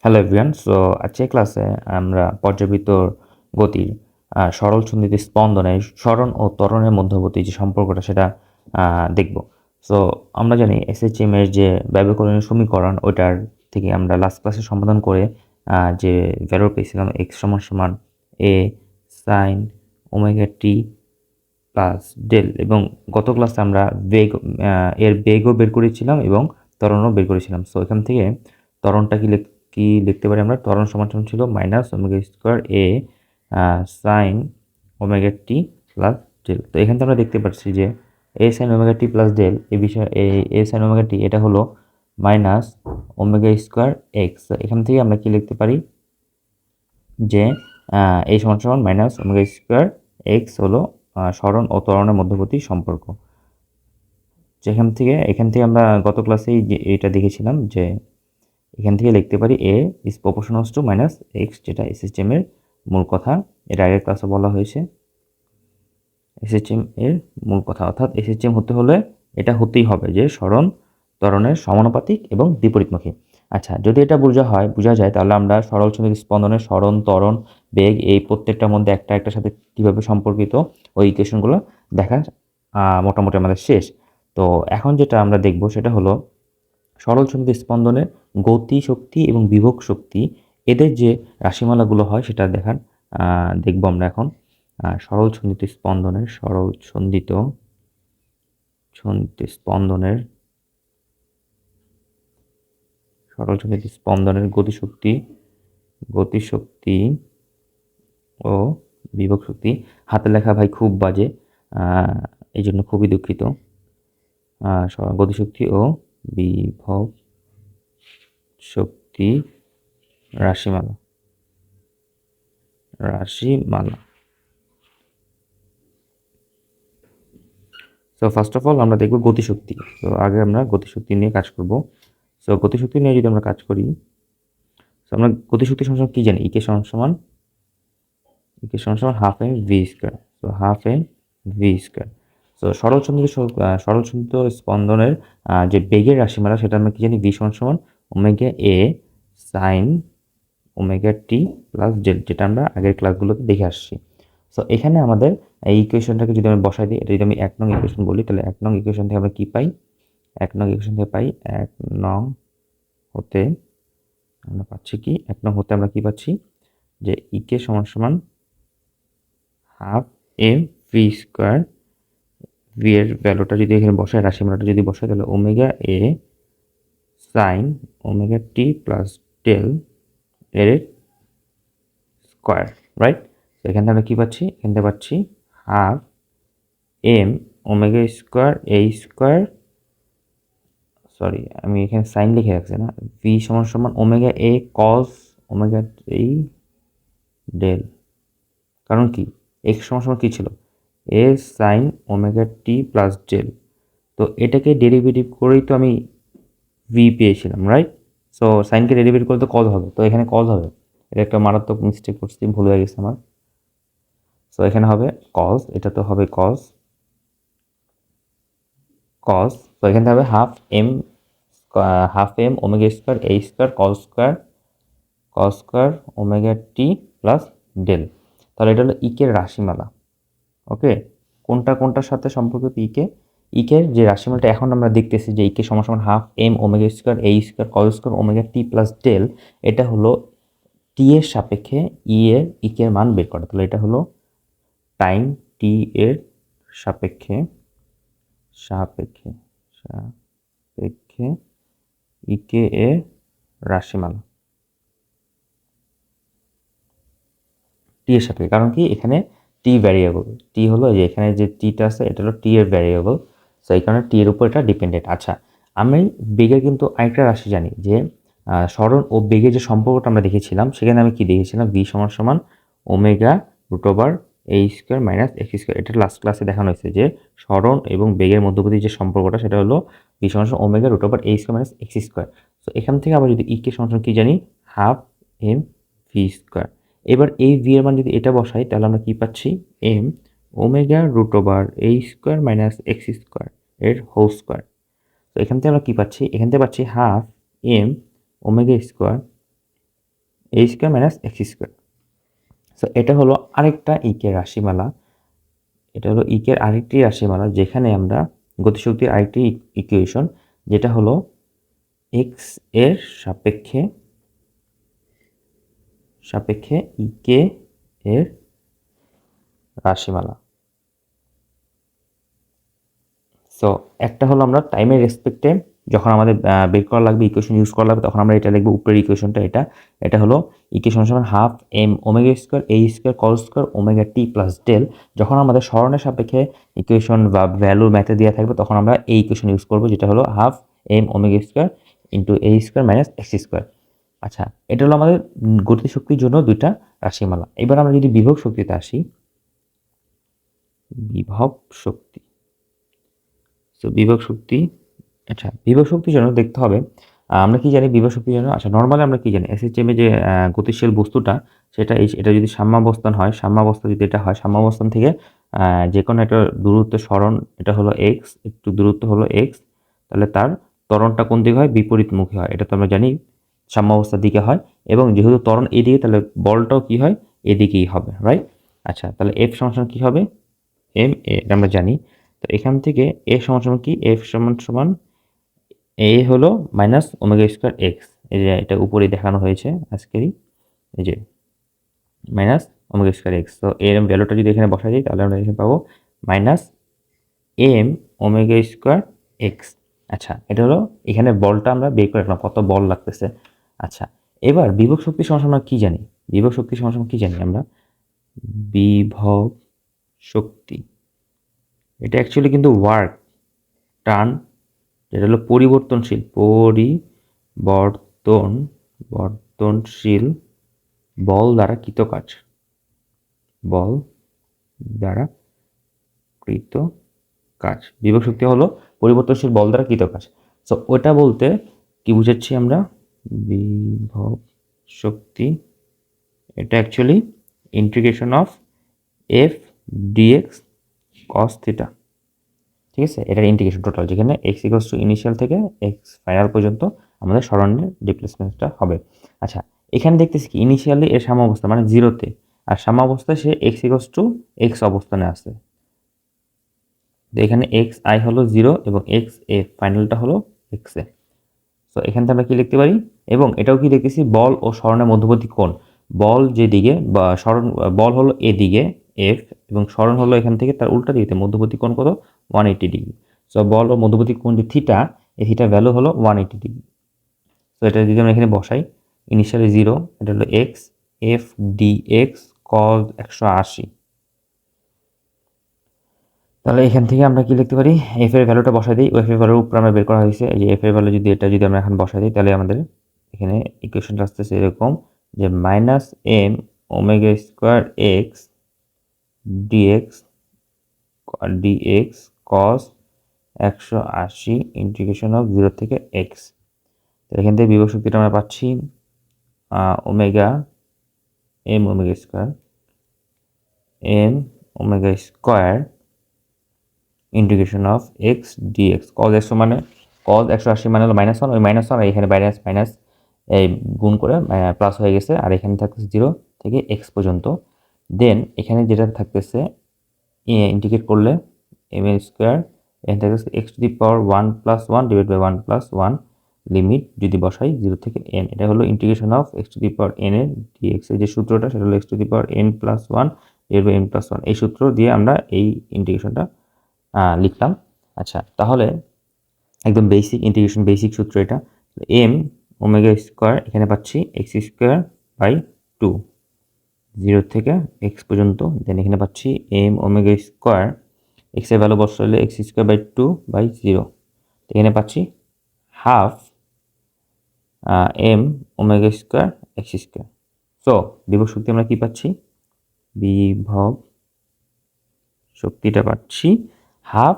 Hello everyone. So আজকের ক্লাসে আমরা পর্যাবৃত্ত গতির সরল সন্ধিতে স্পন্দনের সরণ ও ত্বরণের মধ্যবর্তী যে সম্পর্কটা সেটা দেখব। সো আমরা জানি এসএসসি এর যে ব্যবকলনীয় সমীকরণ ওইটার থেকে আমরা লাস্ট ক্লাসে সমাধান করে যে ভ্যালু পেয়েছিলাম এক্স সমান সমান এ sine omega T plus del, এবং গত ক্লাসে আমরা বেগ এর বেগও বের করেছিলাম এবং ত্বরণও বের করেছিলাম। সো এখান থেকে ত্বরণটা কি লিখতে পারি আমরা? ত্বরণ সমান ছিল মাইনাস ওমেগা স্কোয়ার এ sine omega T plus del. তো এখান থেকে আমরা দেখতে পাচ্ছি যে এ sine omega T plus del এই বিষয়ে এ সাইন ওমেগা টি এটা হলো মাইনাস ওমেগা স্কোয়ার এক্স। এখান থেকে আমরা কি লিখতে পারি যে এই সমান সমান মাইনাস ওমেগা স্কোয়ার এক্স হলো সরণ ও ত্বরণের মধ্যবর্তী সম্পর্ক। এখান থেকে আমরা গত ক্লাসেই এটা দেখেছিলাম যে এখান থেকে লিখতে পারি A is proportional to minus X, যেটা এসএসএম এর মূল কথা। এর আগের ক্লাসে বলা হয়েছে এসএসএম এর মূল কথা, অর্থাৎ এসএসএম হতে হলে এটা হতেই হবে যে সরণ ত্বরণের সমানুপাতিক এবং বিপরীতমুখী। আচ্ছা, যদি এটা বোঝা যায় তাহলে আমরা সরল সন্ধির স্পন্দনের সরণ ত্বরণ বেগ এই প্রত্যেকটার মধ্যে একটার সাথে কীভাবে সম্পর্কিত ওই ইকুয়েশনগুলো দেখা মোটামুটি আমাদের শেষ। তো এখন যেটা আমরা দেখব সেটা হলো সরল সন্ধির স্পন্দনের গতি শক্তি এবং বিভব শক্তি, এদের যে রাশিমালাগুলো হয় সেটা দেখব আমরা এখন। সরল সন্ধিত স্পন্দনের গতিশক্তি ও বিভব শক্তি। হাতে লেখা ভাই খুব বাজে, এই জন্য খুবই দুঃখিত। গতিশক্তি ও বিভব শক্তি রাশিমালা। সো ফার্স্ট অফ অল আমরা দেখব গতিশক্তি। তো আগে আমরা গতিশক্তি নিয়ে কাজ করব। সো গতিশক্তি নিয়ে যদি আমরা কাজ করি, সো আমরা গতিশক্তি সমান কি জানি? ইকে সমান half M V square. So half M V square. So সরল সন্ধিত স্পন্দনের যে বেগের রাশিমালা সেটা আমরা কি জানি? ভি সমান omega A sine omega T plus del, যেটা আমরা আগের ক্লাসগুলোতে দেখে আসছি। সো এখানে আমাদের এই ইকুয়েশনটাকে যদি আমি বসাই দিই, এটা যদি আমি 1 নং ইকুয়েশন বলি, তাহলে 1 নং ইকুয়েশন থেকে আমরা কি পাই? 1 নং ইকুয়েশন থেকে পাই 1 নং হতে আমরা পাচ্ছি কি? 1 নং হতে আমরা কি পাচ্ছি? যে ইকে সমান half M V square. V এর ভ্যালুটা যদি এখানে বসাই, রাশিমালাটা যদি বসাই, তাহলে omega A sine omega T plus del এর স্কোয়ার, রাইট? তো এখান থেকে আমরা কী পাচ্ছি? এখান থেকে পাচ্ছি half M omega square A square, sorry আমি এখানে সাইন লিখে রাখছি না, ভি সমান omega A cos omega T del. কারণ কি? এক্স সমান কী ছিল? A sine omega T plus del. তো এটাকে ডেরিভেটিভ করেই তো আমি ভি পেয়েছিলাম, রাইট? সো সাইনকে ডেরিভেটিভ করলে তো কজ হবে, তো এখানে কজ হবে। এটা একটা মারাত্মক মিস্টেক করছি, ভুল হয়ে গেছে আমার। সো এখানে হবে কজ, এটা তো হবে কজ। তো এখানে হবে half M omega square A square cos square omega T plus del. তাহলে এটা হলো ইকের রাশিমালা। ওকে, কোনটার সাথে সম্পর্কিত? ইকের যে রাশিমালাটা এখন আমরা দেখতেছি যে ইকে সমান half M omega square A square cos square omega T plus del, এটা হলো টি এর সাপেক্ষে ইকের মান বের করা। তাহলে এটা হলো টাইম টি এর সাপেক্ষে ইকে এর রাশিমালা টি এর সাপেক্ষে। কারণ কি? এখানে টি ভ্যারিয়েবল, টি হলো যে এখানে যে টিটা আছে এটা হলো টি এর ভ্যারিয়েবল, সো এই কারণে টি এর উপর এটা ডিপেন্ডেন্ট। আচ্ছা, আমি বেগের কিন্তু আরেকটা রাশি জানি যে সরণ ও বেগের যে সম্পর্কটা আমরা দেখেছিলাম, সেখানে আমি কি দেখেছিলাম? ভি সমান omega root over A square minus X square. এটা লাস্ট ক্লাসে দেখানো হয়েছে যে সরণ এবং বেগের মধ্যবর্তী যে সম্পর্কটা সেটা হলো ভি সমান omega root over A square minus X square. So এখান থেকে আবার যদি ইকে সমান কি জানি? Half M V square. এবার এই ভি এর মান যদি এটা বসাই, তাহলে আমরা কি পাচ্ছি? M omega root over A square minus X square এর হোল স্কোয়ার। তো এখান থেকে আমরা কি পাচ্ছি? এখান থেকে পাচ্ছি half M omega square A square minus X square. So এটা হলো আরেকটা ইকের রাশিমালা, এটা হলো ইকের আরেকটি রাশিমালা যেখানে আমরা গতিশক্তির আরেকটি ইকুয়েশন, যেটা হলো এক্স এর সাপেক্ষে ইকে এর রাশিমালা। সো একটা হলো আমরা টাইমের রেসপেক্টে যখন আমাদের বের করা লাগবে, ইকুয়েশন ইউজ করা লাগবে, তখন আমরা এটা লিখবো উপরের ইকুয়েশনটা। এটা হলো ইকুয়েশন সমান half M omega square A square cos square omega T plus del. যখন আমাদের স্মরণের সাপেক্ষে ইকুয়েশন বা ভ্যালু ম্যাথে দেওয়া থাকবে তখন আমরা এই ইকুয়েশন ইউজ করবো, যেটা হলো half M omega square into A square minus X square. আচ্ছা, এটা হলো আমাদের গতিশক্তির জন্য দুইটা রাশিমালা। এবার আমরা যদি বিভব শক্তিতে আসি, বিভব শক্তি। তো বিভব শক্তি, আচ্ছা বিভব শক্তির জন্য দেখতে হবে আমরা কি জানি বিভব শক্তির জন্য। আচ্ছা, নর্মালি আমরা কি জানি এসএসএম এ যে গতিশীল বস্তুটা সেটা এটা যদি সাম্যাবস্থান হয়, সাম্যাবস্থা যদি এটা হয়, সাম্যাবস্থান থেকে যে কোনো একটা দূরত্ব সরণ, এটা হলো এক্স, একটু দূরত্ব হলো এক্স, তাহলে তার ত্বরণটা কোন দিকে হয়, বিপরীতমুখী হয়। এটা তো আমরা জানি সাম্যাবস্থার দিকে হয়, এবং যেহেতু ত্বরণ এদিকে তাহলে বলটাও কি হয়, এদিকেই হবে, রাইট। আচ্ছা, তাহলে এফ সমান কি হবে, এম এ, এটা আমরা জানি। তো এখান থেকে এ সমান সমান কি, এফ সমান সমান এ হলো মাইনাস ওমেগা স্কোয়ার এক্স, এই যে এটা উপরে দেখানো হয়েছে আজকেরই, এই যে মাইনাস ওমেগা স্কোয়ার এক্স। তো এর ভ্যালুটা যদি এখানে বসাই দিই তাহলে আমরা এখানে পাবো minus M omega square X. আচ্ছা, এটা হলো এখানে বলটা আমরা বের করে রাখলাম, কত বল লাগতেছে। আচ্ছা, এবার বিভব শক্তি সমান আমরা কি জানি, বিভব শক্তি সমান কি জানি আমরা, বিভব শক্তি এটা অ্যাকচুয়ালি কিন্তু ওয়ার্ক টান, যেটা হলো পরিবর্তনশীল বল দ্বারা কৃত কাজ, বল দ্বারা কৃত কাজ। বিভব শক্তি হলো পরিবর্তনশীল বল দ্বারা কৃত কাজ। সো ওটা বলতে কি বুঝাচ্ছি আমরা, বিভব শক্তি এটা actually integration of F D X cos theta, ঠিক আছে। এটার ইন্টিগ্রেশন টোটাল, যেখানে এক্স ইকুয়ালস টু ইনিশিয়াল থেকে এক্স ফাইনাল পর্যন্ত আমাদের সরণের ডিসপ্লেসমেন্টটা হবে। আচ্ছা, এখানে দেখতেছি কি ইনিশিয়ালি এর সাম্যাবস্থা মানে জিরোতে, আর সাম্যাবস্থায় সে এক্স ইকুয়ালস টু এক্স অবস্থানে আছে। তো এখানে এক্স আই হলো জিরো এবং এক্স এ ফাইনালটা হলো এক্স এ। সো এখান থেকে আমরা কি লিখতে পারি, এবং এটাও কি দেখতেছি বল ও সরণের মধ্যবর্তী কোণ, বল যেদিকে বা সরণ, বল হলো এদিকে এফ এবং সরণ হলো এখান থেকে তার উল্টা দিকে, মধ্যবর্তী কোণ কত 180 ডিগ্রি। সো বল ও মধ্যবর্তী কোণ যে থিটা, এই থিটার ভ্যালু হলো 180 ডিগ্রি। সো এটা যদি আমরা এখানে বসাই, ইনিশিয়ালি জিরো, এটা হলো X F D X cos 180। তাহলে এখান থেকে আমরা কি লিখতে পারি, এফ এর ভ্যালুটা বসাই দিই, এফ এর ভ্যালুর উপর আমরা বের করা হয়েছে, এই যে এফ এর ভ্যালু যদি এটা যদি আমরা এখন বসাই দিই তাহলে আমাদের এখানে ইকুয়েশনটা আসতেছে এরকম যে minus M omega square X D X cos 180 integration of 0 থেকে এক্স। তো এখান থেকে বিভব শক্তিটা আমরা পাচ্ছি omega M omega square integration of X D X cos 100 মানে কজ 180 মানে হলো -1, ওই -1 আর এখানে মাইনাস এই গুণ করে প্লাস হয়ে গেছে, আর এখানে থাকতেছে 0 থেকে এক্স পর্যন্ত। দেন এখানে যেটা থাকতেছে ইন্টিগ্রেট করলে এম এর স্কোয়ার, এখানে থাকতেছে X to the power 1 + 1 divide by 1 + 1 limit যদি বসাই 0 থেকে n, এটা হলো integration of X to the power n এর ডিএক্স এর যে সূত্রটা সেটা হলো X to the power n + 1 divide by n + 1। এই সূত্র দিয়ে আমরা এই ইন্টিগ্রেশনটা লিখলাম। আচ্ছা, তাহলে একদম বেসিক ইন্টিগ্রেশন, বেসিক সূত্র এটা, এম ওমেগা স্কোয়ার এখানে পাচ্ছি এক্স স্কোয়ার বাই 2 0 থেকে এক্স পর্যন্ত। দেন এখানে পাচ্ছি এম ওমেগা স্কোয়ার, এক্স এর ভ্যালু বসালে এক্স স্কোয়ার বাই 2 বাই 0, এখানে পাচ্ছি half M omega square X square. So বিভব শক্তি আমরা কি পাচ্ছি, বিভব শক্তিটা পাচ্ছি half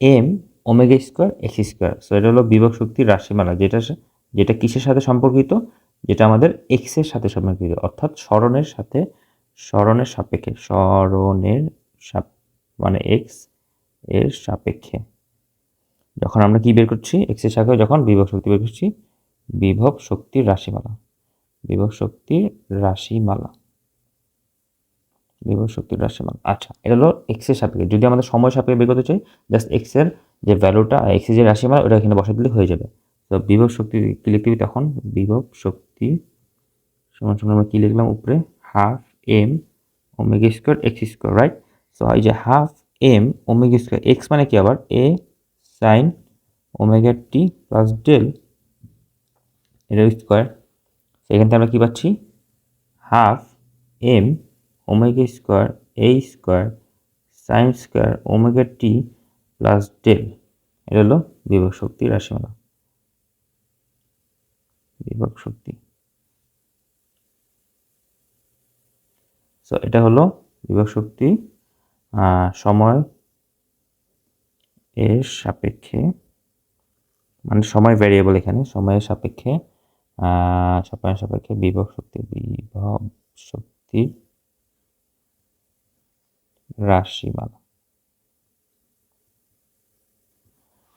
M omega square X square. So এটা হলো বিভব শক্তির রাশিমালা, যেটা কিসের সাথে সম্পর্কিত, যেটা আমাদের এক্স এর সাথে সম্পর্কিত, অর্থাৎ সরণের সাপেক্ষে মানে এক্স এর সাপেক্ষে যখন আমরা কি বের করছি, এক্স এর সাপেক্ষে যখন বিভব শক্তি বের করছি, বিভব শক্তির রাশিমালা, বিভব শক্তির রাশিমালা। বিভব শক্তির রাশিমালা। আচ্ছা, এটা হলো এক্স এর সাপেক্ষে। যদি আমাদের সময় সাপেক্ষে বের করতে চাই, জাস্ট এক্স এর যে ভ্যালুটা, এক্স এর যে রাশিমালা ওটা এখানে বসাই দিলে হয়ে যাবে। তো বিভব শক্তি কি লিখতে হবে তখন? বিভব শক্তি সমান সমান আমরা কি লিখলাম উপরে? Half M omega square X square, right? So এই যে half M omega square, X মানে কি আবার? A sine omega T plus del, এটা স্কোয়ার। এখান থেকে আমরা কি পাচ্ছি? Half M omega square A square sine square omega T plus del, এটা হলো বিভব শক্তির রাশিমালা। বিভব শক্তি। সো এটা হলো বিভব শক্তি সময় এর সাপেক্ষে, মানে সময় ভ্যারিয়েবল, এখানে সময়ের সাপেক্ষে সময়ের সাপেক্ষে বিভব শক্তির রাশিমালা।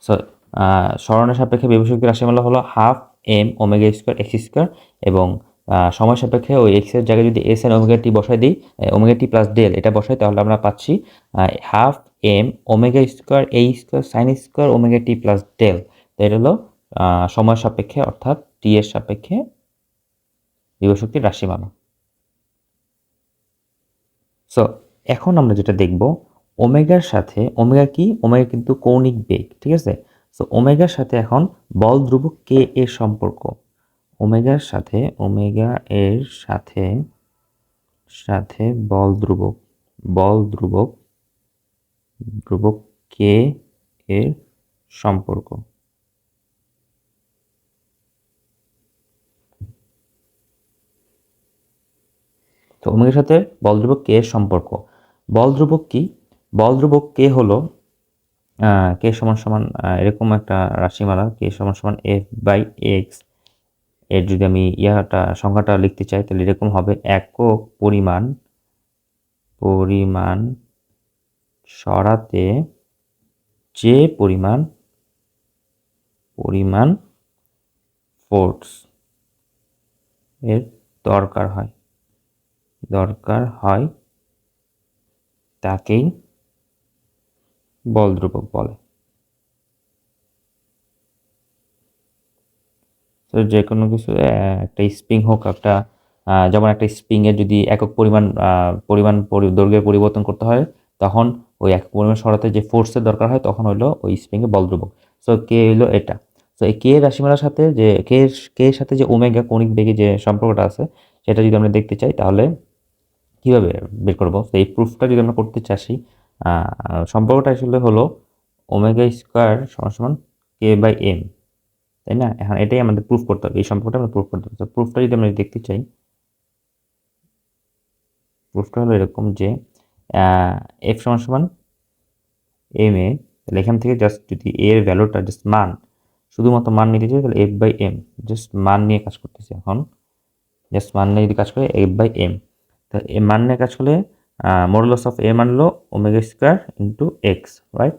সো স্মরণের সাপেক্ষে বিভব শক্তির রাশিমালা হলো half M omega square X square, এবং সময় সাপেক্ষে ওই এক্স এর জায়গায় যদি এস এন ওমেগা টি বসাই দিই, ওমেগা টি প্লাস ডেল এটা বসাই, তাহলে আমরা পাচ্ছি half M omega square A square sine square omega T plus del. তো এটা হলো সময় সাপেক্ষে অর্থাৎ টি এর সাপেক্ষে বিভব শক্তির রাশিমালা। সো এখন আমরা যেটা দেখব, ওমেগার সাথে, ওমেগা কি? ওমেগা কিন্তু কৌণিক বেগ, ঠিক আছে? সো ওমেগার সাথে এখন বল ধ্রুবক কে এর সম্পর্ক। ওমেগার সাথে, ওমেগা এর সাথে সাথে বল ধ্রুবক, ধ্রুবক কে এর সম্পর্ক। তো ওমেগার সাথে বল ধ্রুবক কে এর সম্পর্ক। বল ধ্রুবক কি? বল ধ্রুবক কে হলো কে সমান সমান এরকম একটা রাশিমালা, কে সমান সমান এফ বাই এক্স। এর যদি আমি সংখ্যাটা লিখতে চাই তাহলে এরকম হবে: একক পরিমাণ সরাতে যে পরিমাণ ফোর্স এর দরকার হয় তাকেই বল ধ্রুবক বলে। তো যে কোনো কিছু, একটা স্প্রিং হোক, যেমন একটা স্প্রিং এর যদি একক দৈর্ঘ্যের পরিবর্তন করতে হয়, তখন ওই একক পরিমাণ সরাতে যে ফোর্সের দরকার হয় তখন হলো ওই স্প্রিং এর বল ধ্রুবক। সো কে হলো এটা। সো এই কে রাশিমালার সাথে যে কে এর সাথে যে ওমেগা কৌণিক বেগে যে সম্পর্কটা আছে, সেটা যদি আমরা দেখতে চাই তাহলে কিভাবে বের করবো? তো এই প্রুফটা যদি আমরা করতে চাই, সম্পর্কটা আসলে হলো ওমেগা স্কোয়ার সমান সমান কে বাই এম, তাই না? এখন এটাই আমাদের প্রুফ করতে হবে, এই সম্পর্কটা আমরা প্রুফ করতে হবে। তো প্রুফটা যদি আমরা দেখতে চাই, প্রুফটা হলো এরকম যে এফ সমান সমান এম এ, তাহলে এখান থেকে জাস্ট যদি এর ভ্যালুটা জাস্ট শুধুমাত্র মান নিতে চাই, তাহলে এফ বাই এম, জাস্ট মান নিয়ে কাজ করতেছি এখন। জাস্ট মান নিয়ে যদি কাজ করে এফ বাই এম, তাহলে এ মান নিয়ে কাজ করলে মডুলাস অফ এ মান হলো omega square into X, right?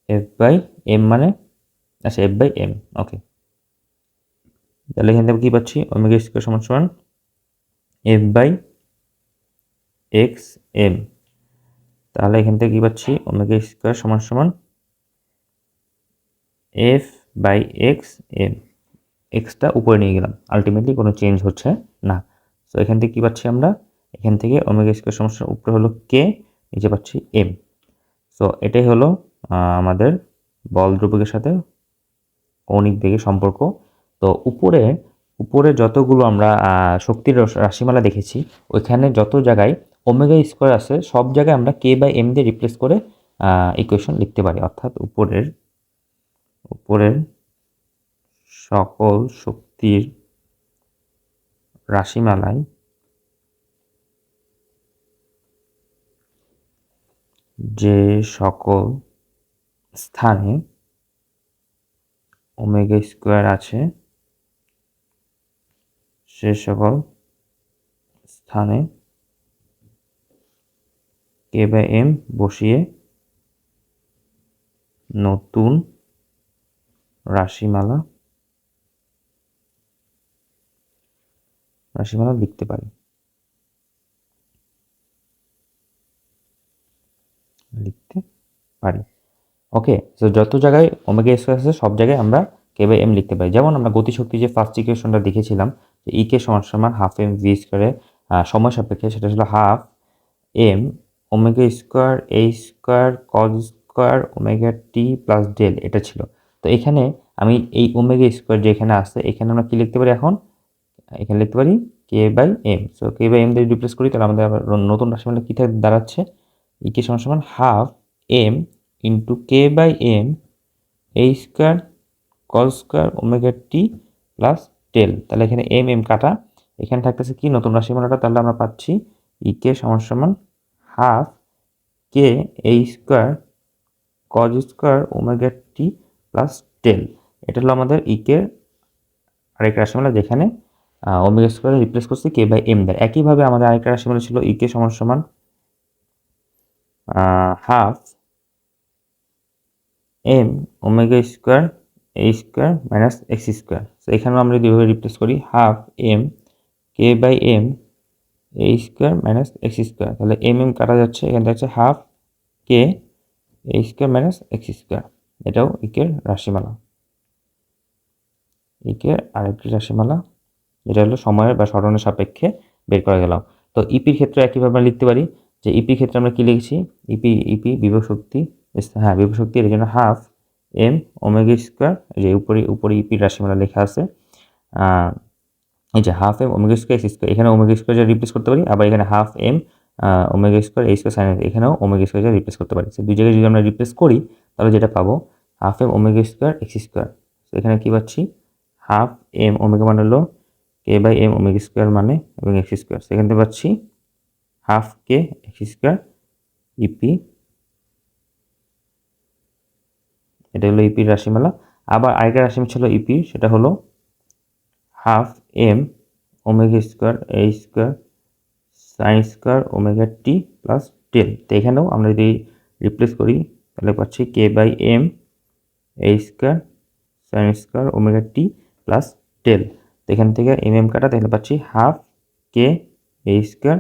F by M মানে, আচ্ছা এফ বাই এম, ওকে। তাহলে এখান থেকে কি পাচ্ছি? ওমেগা স্কোয়ার সমান সমান এফ বাই এক্স এম। তাহলে এখান থেকে কি পাচ্ছি? ওমেগা স্কোয়ার সমান সমান এফ বাই এক্স এম। এক্সটা উপরে নিয়ে গেলাম, আলটিমেটলি কোনো চেঞ্জ হচ্ছে না। সো এখান থেকে কি পাচ্ছি আমরা? এখান থেকে ওমেগা স্কোয়ার সমান সমান উপরে হলো কে, নিচে পাচ্ছি এম। সো এটাই হলো আমাদের বল ধ্রুবকের সাথে কৌণিক বেগের সম্পর্ক। তো উপরে যতগুলো আমরা শক্তির রাশিমালা দেখেছি, ওইখানে যত জায়গায় ওমেগা স্কোয়ার আছে সব জায়গায় আমরা কে বাই এম দিয়ে রিপ্লেস করে ইকুয়েশন লিখতে পারি। অর্থাৎ উপরের সকল শক্তির রাশিমালায় যে সকল স্থানে ওমেগা স্কোয়ার আছে সে সকল স্থানে কে বাই এম বসিয়ে নতুন রাশিমালা রাশিমালা লিখতে পারি। ওকে, সো যত জায়গায় ওমেগা স্কয়ার আছে সব জায়গায় আমরা কে বাই এম লিখতে পারি। যেমন আমরা গতিশক্তি যে ফার্স্ট ইকুয়েশনটা দেখেছিলাম যে ই কে সমান সমান হাফ এম ভি স্কয়ারে সময় সাপেক্ষে, সেটা ছিল half M omega square A square cos square omega T plus del, এটা ছিল। তো এখানে আমি এই ওমেগা স্কয়ার যে এখানে আছে, এখানে আমরা কি লিখতে পারি এখন? এখানে লিখতে পারি K by M. So K by M দিয়ে রিপ্লেস করি, তাহলে আমাদের আবার নতুন রাশিমালা কি দাঁড়াচ্ছে? ই কে সমান সমান half M into K by M A square cos square omega T plus del. তাহলে এখানে এম এম কাটা, এখানে থাকতেছে কি নতুন রাশিমালাটা? তাহলে আমরা পাচ্ছি ই কে সমান সমান half K A square cos square omega T plus del. এটা হলো আমাদের ই কে আরেকটা রাশিমালা, যেখানে ওমেগা স্কয়ারে রিপ্লেস করছি কে বাই এম দ্বারা। একইভাবে আমাদের আরেকটা রাশিমালা ছিল ই কে সমান সমান half M omega square A square minus X square. তো এখানেও আমরা যদি এভাবে রিপ্লেস করি half M K by M A square minus X square, তাহলে এম এম কাটা যাচ্ছে, এখানে যাচ্ছে half K A square minus X square. এটাও ইকের রাশিমালা, ইকের আরেকটি রাশিমালা, যেটা হলো সময়ের বা স্মরণের সাপেক্ষে বের করা গেল। তো ইপির ক্ষেত্রে একইভাবে আমরা লিখতে পারি যে ইপির ক্ষেত্রে আমরা কি লিখেছি? ইপি বিভব শক্তি, হ্যাঁ বিভব শক্তি, এর জন্য হাফ এম ওমেগা স্কয়ার, যে উপরে ইপির রাশিমালা লেখা আছে, এই যে half M omega square X square, এখানে ওমেগা স্কয়ার যা রিপ্লেস করতে পারি, আবার এখানে half M omega square A square sine, এখানেও ওমেগা স্কয়ার যা রিপ্লেস করতে পারি। দুই জায়গায় যদি আমরা রিপ্লেস করি তাহলে যেটা পাবো half M omega square X square. এখানে কি পাচ্ছি? হাফ এম ওমেগা মানে হলো K by M omega square মানে এবং এক্স স্কয়ার, সেখান থেকে পাচ্ছি half K X square E P. এটা হলো ইপির রাশিমালা। আবার আরেকটা রাশিমালা ছিল ইপি, সেটা হলো half M omega square A square sine square omega T plus del. তো এখানেও আমরা যদি রিপ্লেস করি তাহলে পাচ্ছি K by M A square sine square omega T plus del. তো এখান থেকে এম এম কাটা, তাহলে পাচ্ছি half K A square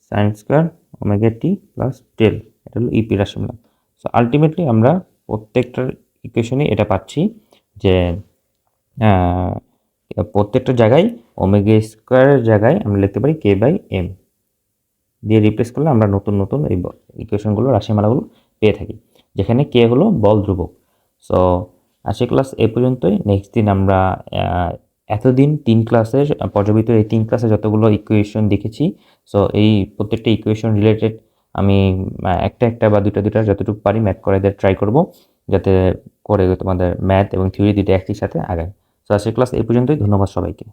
sine square omega T plus del. এটা হলো ইপি রাশিমালা। সো আলটিমেটলি আমরা প্রত্যেকটার ইকুয়েশনে এটা পাচ্ছি যে প্রত্যেকটা জায়গায় ওমেগা স্কয়ারের জায়গায় আমরা লিখতে পারি কে বাই এম দিয়ে রিপ্লেস করলে আমরা নতুন নতুন এই ইকুয়েশনগুলো রাশিমালাগুলো পেয়ে থাকি, যেখানে কে হলো বল ধ্রুবক। সো আজকের ক্লাস এ পর্যন্তই। নেক্সট দিন আমরা এতদিন 3 ক্লাসের পর্যবিত এই 3 ক্লাসে যতগুলো ইকুয়েশন দেখেছি, সো এই প্রত্যেকটা ইকুয়েশন রিলেটেড আমি একটা বা দুটা যতটুকু পারি ম্যাথ করে দেওয়ার ট্রাই করব, যাতে করে তোমাদের ম্যাথ এবং থিওরি দুটো একই সাথে আগায়। সো আজকের ক্লাস এই পর্যন্তই। ধন্যবাদ সবাইকে।